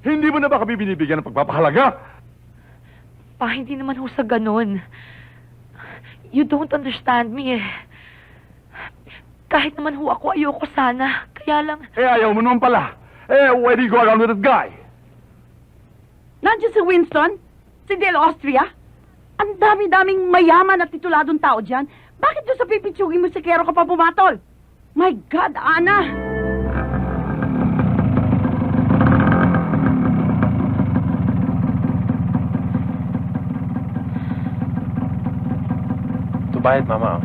Hindi mo na ba kami binibigyan ng pagpapahalaga? Pa, hindi naman ho sa ganun. You don't understand me eh. Kahit naman ho ako, ayoko sana. Kaya lang... Ayaw mo naman pala. Why do you go around with that guy? Nandiyan si Winston? Si Del Austria? Ang dami-daming mayaman at tituladong tao dyan. Bakit doon sa pipitsugin mo si Kero ka pa pumatol? My God, Ana! Ito bayad, Mama.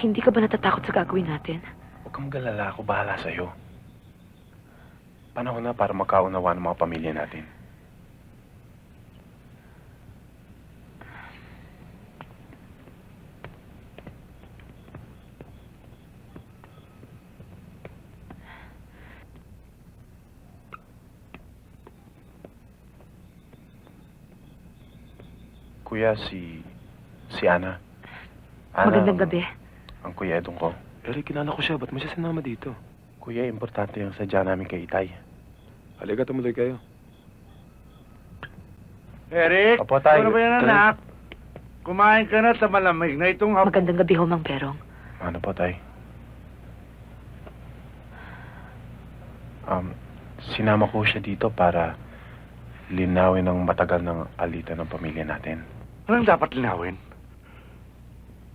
Hindi ka ba natatakot sa gagawin natin? Huwag kang magalala. Ako bahala sa'yo. Panahon na para magkaunawa ng mga pamilya natin. Kuya, si Ana. Magandang gabi. Ang Kuya Edong ko. Eric, kilala ko siya. Ba't mo siya sinama dito? Kuya, importante yung sadya namin kay Itay. Halika, tumuloy kayo. Eric, Opo, tay. ano ba yan, Tay. anak? Kumain ka na sa malamig na itong hapon. Magandang gabi ho, Mang Perong. Ano po, Tay? Sinama ko siya dito para linawin ang matagal ng alitan ng pamilya natin. Anong dapat linawin?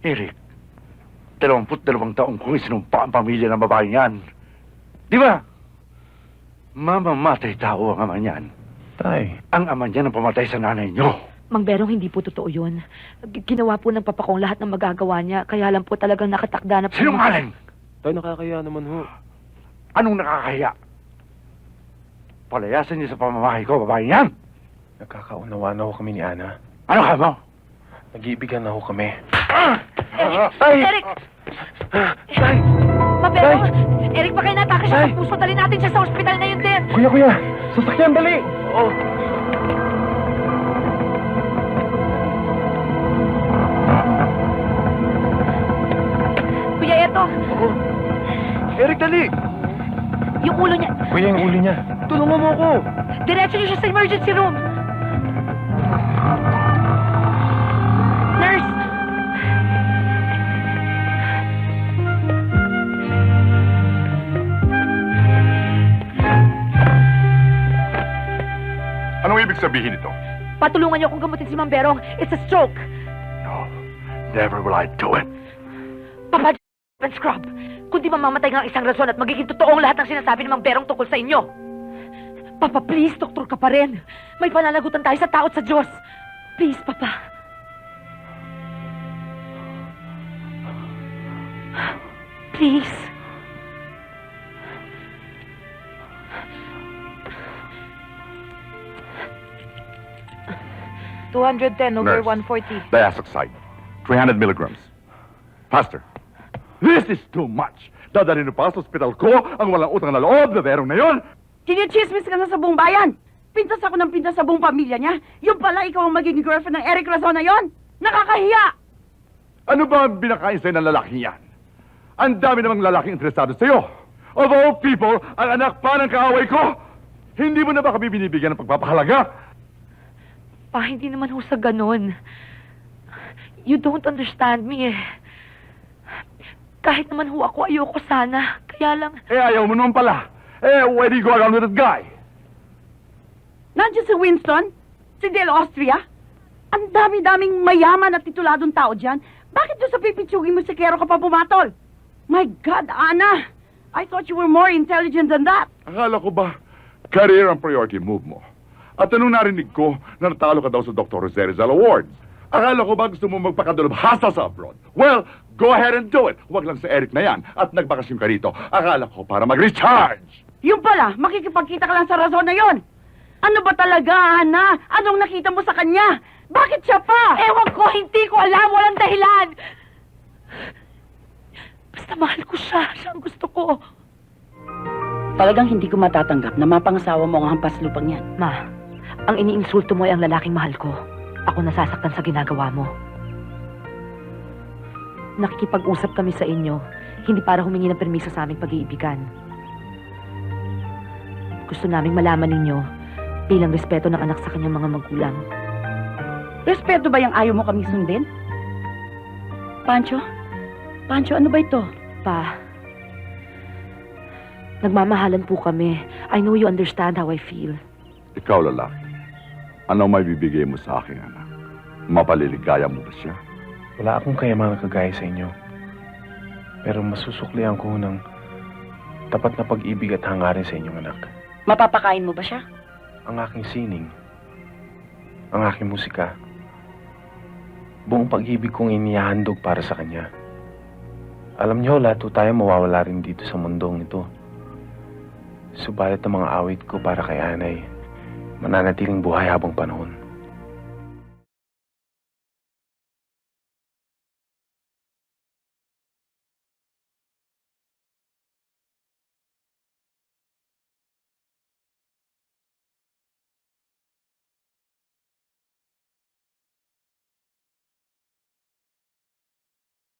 Eric, 22 taong kong isinumpa ang pamilya ng babae yan. Di ba? Mamamatay tao ang ama niyan. Tay, Ang ama niya ang pamatay sa nanay niyo. Mang Berong, hindi po totoo yun. Ginawa po ng papa kong lahat ng magagawa niya, kaya lang po talagang nakatakda na po. Sinungaling! Tay, nakakaya naman ho. Anong nakakahiya? Palayasan niyo sa pamamahay ko, babae yan. Nagkakaunawa na ho kami ni Ana. Ano ka mo? Nag-iibigan na ho kami. Eric! Tay! Mang Berong! Eric, baka inatake siya sa puso. Dali natin siya sa ospital na yun din. Kuya! Sasakyan, dali! Oo. Kuya, eto. Eric, dali! Yung ulo niya. Kuya, yung ulo niya. Tulungan mo ako! Diretso niyo siya sa emergency room. Nurse! Anong ibig sabihin ito? Patulungan niyo akong gamutin si Mang Berong. It's a stroke. No, never will I do it. Papa, and scrub. Kundi mamamatay ng isang rason at magiging totoong lahat ng sinasabi ni Mang Berong tungkol sa inyo. Papa, please, doktor ka pa rin. May pananagutan tayo sa tao at sa Diyos. Please, Papa. Please. $210 over Nurse. 140. Diazoxide, 300 milligrams. Faster. This is too much. Dadalhin pa sa ospital ko ang walang utang na loob na berong na yon. Chinichismis ka na sa buong bayan. Pintas ako ng pintas sa buong pamilya niya. Yung pala ikaw ang magiging girlfriend ng Eric Razon na yon. Nakakahiya! Ano ba ang binakain sa'yo ng lalaking yan? Ang dami namang lalaking interesado sa'yo. Of all people, ang anak pa ng kaaway ko. Hindi mo na ba kami binibigyan ng pagpapahalaga? Pa, hindi naman ho sa ganun. You don't understand me eh. Kahit naman ho ako, ayoko sana. Kaya lang... Ayaw mo naman pala. Why do you go around with that guy? Nandiyan si Winston? Si Del Austria? Ang dami-daming mayaman at tituladong tao dyan. Bakit doon sa pipitsugin mo si Kero ka pa pumatol? My God, Ana! I thought you were more intelligent than that. Akala ko ba, career ang priority move mo? At anong narinig ko, na natalo ka daw sa Dr. Jose Rizal Awards? Akala ko ba gusto mo magpakadalubhasa sa abroad? Well, go ahead and do it. Huwag lang sa Eric na yan. At nagbakasyon ka rito. Akala ko para mag-recharge. Yung pala, makikipagkita ka lang sa rason na yon. Ano ba talaga, Ana? Anong nakita mo sa kanya? Bakit siya pa? Ewan ko, hindi ko alam. Walang dahilan. Basta mahal ko siya. Siya ang gusto ko. Talagang hindi ko matatanggap na mapangasawa mo ang hampas lupang yan. Ma, ang iniinsulto mo ay ang lalaking mahal ko. ako nasasaktan sa ginagawa mo. Nakikipag-usap kami sa inyo, hindi para humingi ng permiso sa aming pag-iibigan. Gusto naming malaman ninyo bilang respeto ng anak sa kanyang mga magulang. Respeto ba yung ayaw mo kami sundin? Pancho? Pancho, ano ba ito? Pa, nagmamahalan po kami. I know you understand how I feel. Ikaw, lalaki. Ano may bibigay mo sa aking anak? Mapaliligaya mo ba siya? Wala akong kayamanan kagaya sa inyo. Pero masusuklian ko ng tapat na pag-ibig at hangarin sa inyong anak. Mapapakain mo ba siya? Ang aking sining, ang aking musika, buong pag-ibig kong inihahandog para sa kanya. Alam niyo, lahat po tayo mawawala rin dito sa mundong ito. Subalit ang mga awit ko para kay Anay, mananatiling buhay habang panahon.